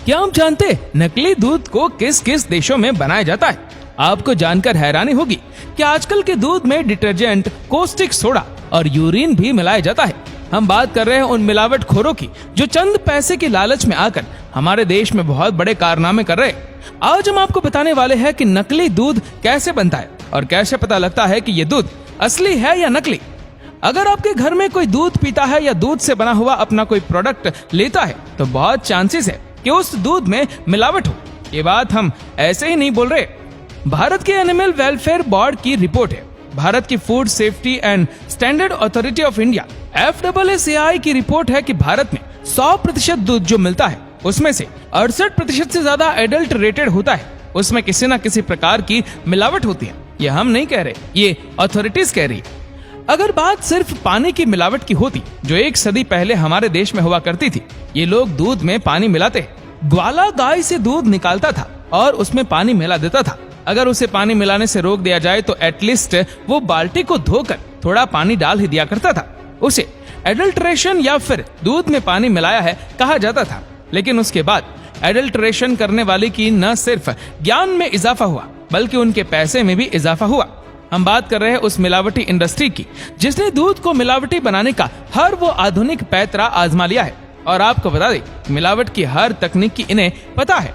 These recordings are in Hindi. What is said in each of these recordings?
क्या आप जानते हैं नकली दूध को किस किस देशों में बनाया जाता है? आपको जानकर हैरानी होगी कि आजकल के दूध में डिटर्जेंट, कॉस्टिक सोडा और यूरिन भी मिलाया जाता है। हम बात कर रहे हैं उन मिलावटखोरों की जो चंद पैसे की लालच में आकर हमारे देश में बहुत बड़े कारनामे कर रहे हैं। आज हम आपको बताने वाले हैं कि नकली दूध कैसे बनता है और कैसे पता लगता है कि ये दूध असली है या नकली। अगर आपके घर में कोई दूध पीता है या दूध से बना हुआ अपना कोई प्रोडक्ट लेता है तो बहुत चांसेस है कि उस दूध में मिलावट हो। ये बात हम ऐसे ही नहीं बोल रहे। भारत के एनिमल वेलफेयर बोर्ड की रिपोर्ट है। भारत की food safety and standard authority of India FSSAI की रिपोर्ट है कि भारत में 100% दूध जो मिलता है उसमें से 68% से ज्यादा एडल्टरेटेड होता है। उसमें किसी न किसी प्रकार की मिलावट होती है। ये हम नहीं कह रहे, ये अथॉरिटीज कह रही है। अगर बात सिर्फ पानी की मिलावट की होती जो 1 सदी पहले हमारे देश में हुआ करती थी, ये लोग दूध में पानी मिलाते। ग्वाला गाय से दूध निकालता था और उसमें पानी मिला देता था। अगर उसे पानी मिलाने से रोक दिया जाए तो एटलीस्ट वो बाल्टी को धोकर थोड़ा पानी डाल ही दिया करता था। उसे एडल्ट्रेशन या फिर दूध में पानी मिलाया है कहा जाता था। लेकिन उसके बाद एडल्ट्रेशन करने वाले की न सिर्फ ज्ञान में इजाफा हुआ बल्कि उनके पैसे में भी इजाफा हुआ। हम बात कर रहे हैं उस मिलावटी इंडस्ट्री की जिसने दूध को मिलावटी बनाने का हर वो आधुनिक पैतरा आजमा लिया है। और आपको बता दें, मिलावट की हर तकनीक की इन्हें पता है।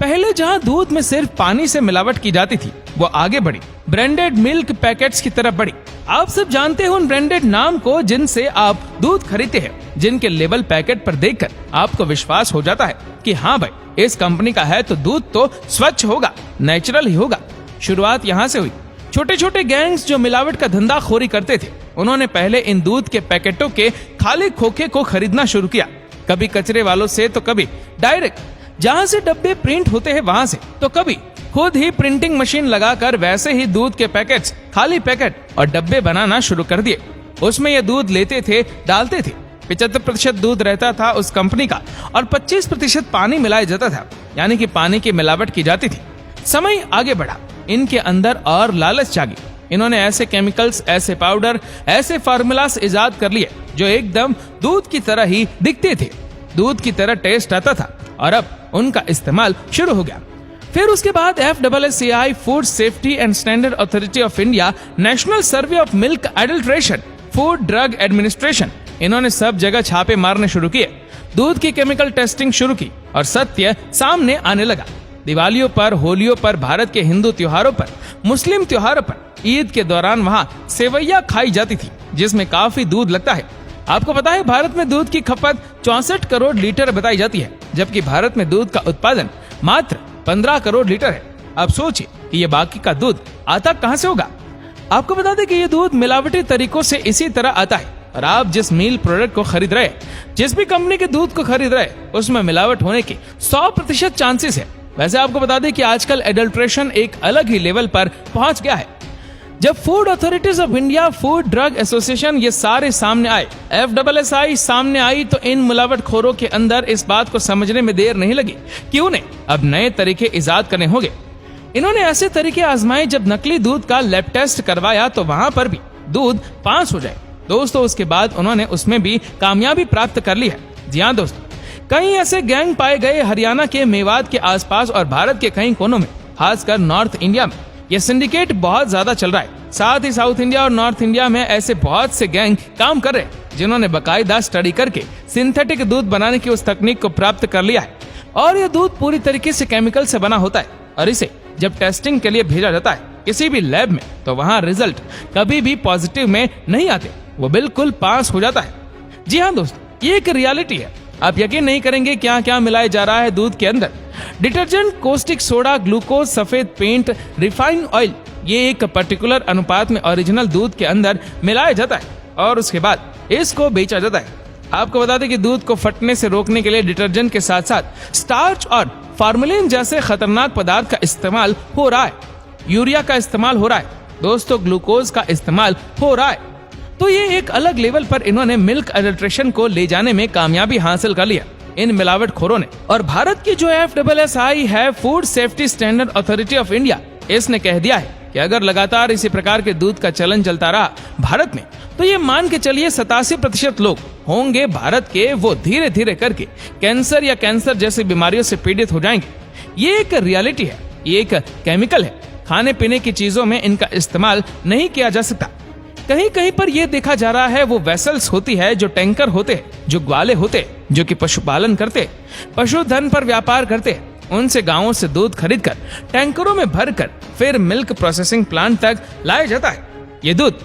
पहले जहां दूध में सिर्फ पानी से मिलावट की जाती थी, वो आगे बढ़ी, ब्रांडेड मिल्क पैकेट्स की तरफ बढ़ी। आप सब जानते हैं उन ब्रांडेड नाम को जिनसे आप दूध खरीदते हैं, जिनके लेबल पैकेट पर देखकर आपको विश्वास हो जाता है कि हाँ भाई, इस कंपनी का है तो दूध तो स्वच्छ होगा, नेचुरल ही होगा। शुरुआत यहाँ से हुई। छोटे छोटे गैंग्स जो मिलावट का धंधाखोरी करते थे, उन्होंने पहले इन दूध के पैकेटों के खाली खोखे को खरीदना शुरू किया। कभी कचरे वालों से तो कभी डायरेक्ट जहां से डब्बे प्रिंट होते हैं वहां से, तो कभी खुद ही प्रिंटिंग मशीन लगाकर वैसे ही दूध के पैकेट्स, खाली पैकेट और डब्बे बनाना शुरू कर दिए। उसमें ये दूध लेते थे, डालते थे। 75% दूध रहता था उस कंपनी का और 25% पानी मिलाया जाता था, यानी कि पानी की मिलावट की जाती थी। समय आगे बढ़ा, इनके अंदर और लालच जागी। इन्होंने ऐसे केमिकल्स, ऐसे पाउडर, ऐसे फार्मूलास इजाद कर लिए जो एकदम दूध की तरह ही दिखते थे, दूध की तरह टेस्ट आता था और अब उनका इस्तेमाल शुरू हो गया। फिर उसके बाद FSSAI food safety and standard authority of India, national survey of milk adulteration, food drug administration, इन्होंने सब जगह छापे मारने शुरू किए, दूध की केमिकल टेस्टिंग शुरू की और सत्य सामने आने लगा। दिवालियों पर, होलियों पर, भारत के हिंदू त्योहारों पर, मुस्लिम त्योहारों पर, ईद के दौरान वहाँ सेवैया खाई जाती थी जिसमें काफी दूध लगता है। आपको पता है भारत में दूध की खपत 64 करोड़ लीटर बताई जाती है, जबकि भारत में दूध का उत्पादन मात्र 15 करोड़ लीटर है। अब सोचिए कि ये बाकी का दूध आता कहां से होगा। आपको बता दें कि ये दूध मिलावटी तरीकों से इसी तरह आता है। और आप जिस मील प्रोडक्ट को खरीद रहे, जिस भी कंपनी के दूध को खरीद रहे, उसमें मिलावट होने के 100% चांसेस है। वैसे आपको बता दें कि आजकल एडल्ट्रेशन एक अलग ही लेवल पर पहुंच गया है। जब food authorities of India, food drug association, ये सारे सामने आए, FSSAI सामने आई, तो इन मिलावटखोरों के अंदर इस बात को समझने में देर नहीं लगी कि उन्हें अब नए तरीके इजाद करने होंगे। इन्होंने ऐसे तरीके आजमाए, जब नकली दूध का लैब टेस्ट करवाया तो वहां पर भी दूध पास हो जाए। दोस्तों, उसके बाद उन्होंने उसमें भी कामयाबी प्राप्त कर ली है। जी हाँ दोस्तों, कई ऐसे गैंग पाए गए हरियाणा के मेवात के आसपास और भारत के कई कोनों में, खासकर नॉर्थ इंडिया में ये सिंडिकेट बहुत ज्यादा चल रहा है। साथ ही साउथ इंडिया और नॉर्थ इंडिया में ऐसे बहुत से गैंग काम कर रहे हैं जिन्होंने बाकायदा स्टडी करके सिंथेटिक दूध बनाने की उस तकनीक को प्राप्त कर लिया है। और ये दूध पूरी तरीके से केमिकल से बना होता है और इसे जब टेस्टिंग के लिए भेजा जाता है किसी भी लैब में, तो वहाँ रिजल्ट कभी भी पॉजिटिव में नहीं आते, वो बिल्कुल पास हो जाता है। जी हाँ दोस्तों, ये एक रियलिटी है। आप यकीन नहीं करेंगे क्या क्या मिलाया जा रहा है दूध के अंदर। डिटर्जेंट, कॉस्टिक सोडा, ग्लूकोज, सफेद पेंट, रिफाइंड ऑयल, ये एक पर्टिकुलर अनुपात में ओरिजिनल दूध के अंदर मिलाया जाता है और उसके बाद इसको बेचा जाता है। आपको बता दें कि दूध को फटने से रोकने के लिए डिटर्जेंट के साथ साथ स्टार्च और फार्मेलिन जैसे खतरनाक पदार्थ का इस्तेमाल हो रहा है। यूरिया का इस्तेमाल हो रहा है दोस्तों, ग्लूकोज का इस्तेमाल हो रहा है। तो ये एक अलग लेवल पर इन्होंने मिल्क एडल्ट्रेशन को ले जाने में कामयाबी हासिल कर लिया इन मिलावटखोरों ने। और भारत की जो FSSAI है, food safety standard authority of India, इसने कह दिया है कि अगर लगातार इसी प्रकार के दूध का चलन चलता रहा भारत में, तो ये मान के चलिए 87% लोग होंगे भारत के, वो धीरे धीरे करके कैंसर या कैंसर जैसी बीमारियों से पीड़ित हो जाएंगे। ये एक रियलिटी है, ये एक केमिकल है। खाने पीने की चीजों में इनका इस्तेमाल नहीं किया जा सकता। कहीं कहीं पर यह देखा जा रहा है वो वेसल्स होती है, जो टैंकर होते हैं, जो ग्वाले होते हैं, जो कि पशुपालन करते, पशुधन पर व्यापार करते, उनसे गांवों से दूध खरीदकर टैंकरों में भरकर फिर मिल्क प्रोसेसिंग प्लांट तक लाया जाता है। ये दूध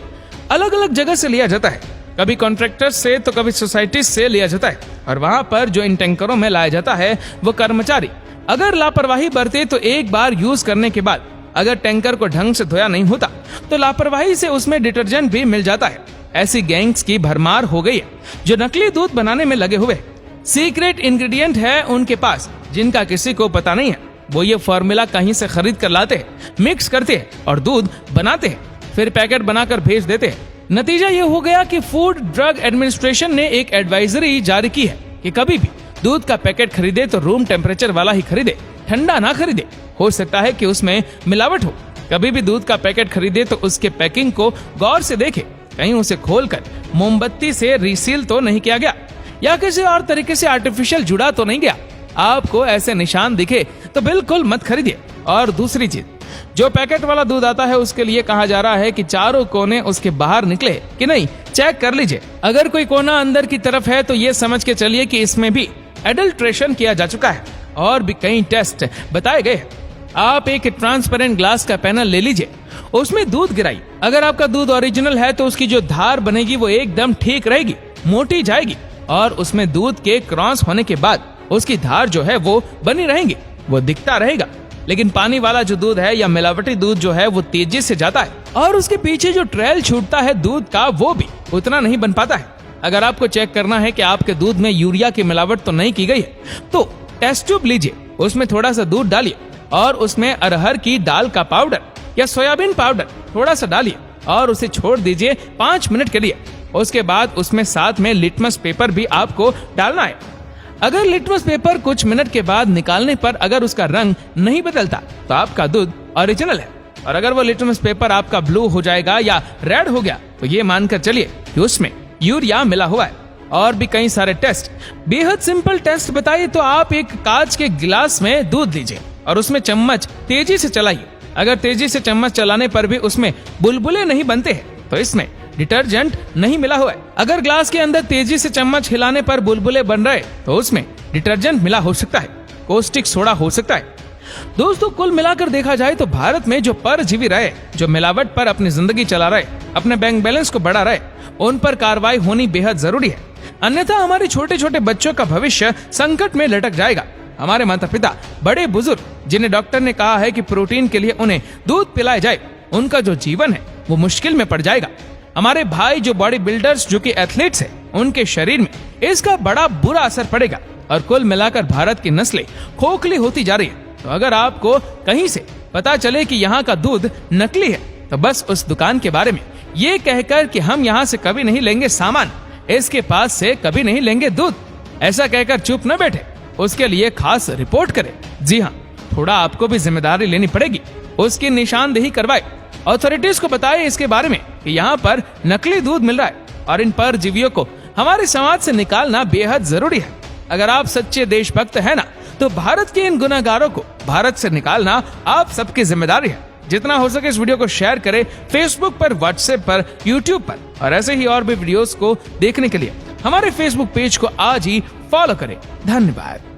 अलग अलग जगह से लिया जाता है, कभी कॉन्ट्रैक्टर्स से तो कभी सोसाइटी से लिया जाता है, और वहां पर जो इन टैंकरों में लाया जाता है वो कर्मचारी अगर लापरवाही बरते तो एक बार यूज करने के बाद अगर टैंकर को ढंग से धोया नहीं होता तो लापरवाही से उसमें डिटर्जेंट भी मिल जाता है। ऐसी गैंग्स की भरमार हो गई है जो नकली दूध बनाने में लगे हुए। सीक्रेट इंग्रेडिएंट है उनके पास जिनका किसी को पता नहीं है। वो ये फॉर्मूला कहीं से खरीद कर लाते हैं, मिक्स करते हैं और दूध बनाते हैं, फिर पैकेट बनाकर भेज देते हैं। नतीजा ये हो गया कि फूड ड्रग एडमिनिस्ट्रेशन ने एक एडवाइजरी जारी की है कि कभी भी दूध का पैकेट खरीदे तो रूम टेम्परेचर वाला ही खरीदे, ठंडा ना खरीदे। हो सकता है कि उसमें मिलावट हो। कभी भी दूध का पैकेट खरीदे तो उसके पैकिंग को गौर से देखे, कहीं उसे खोलकर मोमबत्ती से रीसील तो नहीं किया गया या किसी और तरीके से आर्टिफिशियल जुड़ा तो नहीं गया। आपको ऐसे निशान दिखे तो बिल्कुल मत खरीदिए। और दूसरी चीज, जो पैकेट वाला दूध आता है उसके लिए कहा जा रहा है कि चारों कोने उसके बाहर निकले कि नहीं, चेक कर लीजिए। अगर कोई कोना अंदर की तरफ है तो ये समझ के चलिए कि इसमें भी एडल्ट्रेशन किया जा चुका है और भी कई टेस्ट बताए गए। आप एक ट्रांसपेरेंट ग्लास का पैनल ले लीजिए, उसमें दूध गिराइए। अगर आपका दूध ओरिजिनल है तो उसकी जो धार बनेगी वो एकदम ठीक रहेगी, मोटी जाएगी, और उसमें दूध के क्रॉस होने के बाद उसकी धार जो है वो बनी रहेंगी, वो दिखता रहेगा। लेकिन पानी वाला जो दूध है या मिलावटी दूध जो है वो तेजी से जाता है और उसके पीछे जो ट्रेल छूटता है दूध का वो भी उतना नहीं बन पाता है। अगर आपको चेक करना है कि आपके दूध में यूरिया की मिलावट तो नहीं की गई है तो टेस्ट ट्यूब लीजिए, उसमें थोड़ा सा दूध डालिए और उसमें अरहर की दाल का पाउडर या सोयाबीन पाउडर थोड़ा सा डालिए और उसे छोड़ दीजिए 5 मिनट के लिए। उसके बाद उसमें साथ में लिटमस पेपर भी आपको डालना है। अगर लिटमस पेपर कुछ मिनट के बाद निकालने पर अगर उसका रंग नहीं बदलता तो आपका दूध ओरिजिनल है, और अगर वो लिटमस पेपर आपका ब्लू हो जाएगा या रेड हो गया तो ये मानकर चलिए कि उसमें यूरिया मिला हुआ है। और भी कई सारे टेस्ट, बेहद सिंपल टेस्ट बताइए तो आप एक कांच के गिलास में दूध लीजिए और उसमें चम्मच तेजी से चलाइए। अगर तेजी से चम्मच चलाने पर भी उसमें बुलबुले नहीं बनते हैं तो इसमें डिटर्जेंट नहीं मिला हुआ है। अगर ग्लास के अंदर तेजी से चम्मच हिलाने पर बुलबुले बन रहे तो उसमें डिटर्जेंट मिला हो सकता है, कॉस्टिक सोडा हो सकता है। दोस्तों, कुल मिलाकर देखा जाए तो भारत में जो परजीवी रहे, जो मिलावट पर अपनी जिंदगी चला रहे, अपने बैंक बैलेंस को बढ़ा रहे, उन पर कार्रवाई होनी बेहद जरूरी है। अन्यथा हमारे छोटे छोटे बच्चों का भविष्य संकट में लटक जाएगा। हमारे माता पिता, बड़े बुजुर्ग जिन्हें डॉक्टर ने कहा है कि प्रोटीन के लिए उन्हें दूध पिलाया जाए, उनका जो जीवन है वो मुश्किल में पड़ जाएगा। हमारे भाई जो बॉडी बिल्डर्स, जो कि एथलीट्स हैं, उनके शरीर में इसका बड़ा बुरा असर पड़ेगा और कुल मिलाकर भारत की नस्लें खोखली होती जा रही है। तो अगर आपको कहीं से पता चले कि यहाँ का दूध नकली है तो बस उस दुकान के बारे में ये कहकर कि हम यहाँ से कभी नहीं लेंगे सामान, इसके पास से कभी नहीं लेंगे दूध, ऐसा कहकर चुप न बैठे, उसके लिए खास रिपोर्ट करें। जी हाँ, थोड़ा आपको भी जिम्मेदारी लेनी पड़ेगी, उसकी निशानदेही करवाए, अथॉरिटीज को बताए इसके बारे में कि यहाँ पर नकली दूध मिल रहा है और इन परजीवियों को हमारे समाज से निकालना बेहद जरूरी है। अगर आप सच्चे देशभक्त है ना तो भारत के इन गुनहगारों को भारत से निकालना आप सबकी जिम्मेदारी है। जितना हो सके इस वीडियो को शेयर करें फेसबुक पर, व्हाट्सएप पर, यूट्यूब पर, और ऐसे ही और भी वीडियोस को देखने के लिए हमारे फेसबुक पेज को आज ही फॉलो करें। धन्यवाद।